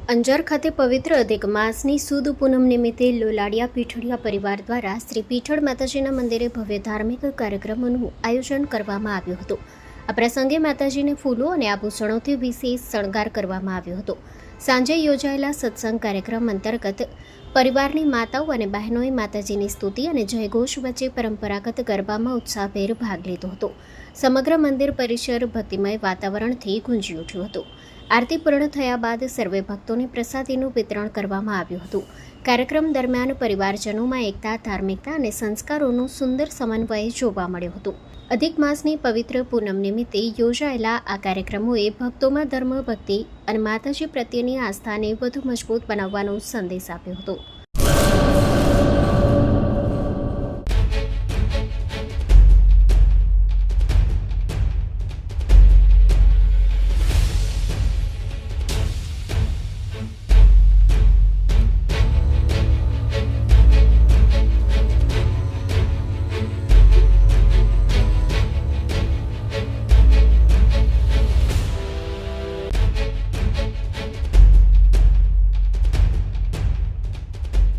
અંજાર ખાતે પવિત્ર અધિક માસની સુદ પૂનમ નિમિત્તે લોલાડિયા પીઠળિયા પરિવાર દ્વારા શ્રી પીઠળ માતાજીના મંદિરે ભવ્ય ધાર્મિક કાર્યક્રમોનું આયોજન કરવામાં આવ્યું હતું. આ પ્રસંગે માતાજીને ફૂલો અને આભૂષણોથી વિશેષ શણગાર કરવામાં આવ્યો હતો. સાંજે યોજાયેલા સત્સંગ કાર્યક્રમ અંતર્ગત પરિવારની માતાઓ અને બહેનોએ માતાજીની સ્તુતિ અને જયઘોષ વચ્ચે પરંપરાગત ગરબામાં ઉત્સાહભેર ભાગ લીધો હતો. સમગ્ર મંદિર પરિસર ભક્તિમય વાતાવરણથી ગુંજી ઉઠ્યું હતું. આરતી પૂર્ણ થયા બાદ સર્વે ભક્તોને પ્રસાદીનું વિતરણ કરવામાં આવ્યું હતું. કાર્યક્રમ દરમિયાન પરિવારજનોમાં એકતા, ધાર્મિકતા અને સંસ્કારોનું સુંદર સમન્વય જોવા મળ્યો હતો. અધિક માસની પવિત્ર પૂનમ નિમિત્તે યોજાયેલા આ કાર્યક્રમોએ ભક્તોમાં ધર્મ, ભક્તિ અને માતાજી પ્રત્યેની આસ્થાને વધુ મજબૂત બનાવવાનો સંદેશ આપ્યો હતો.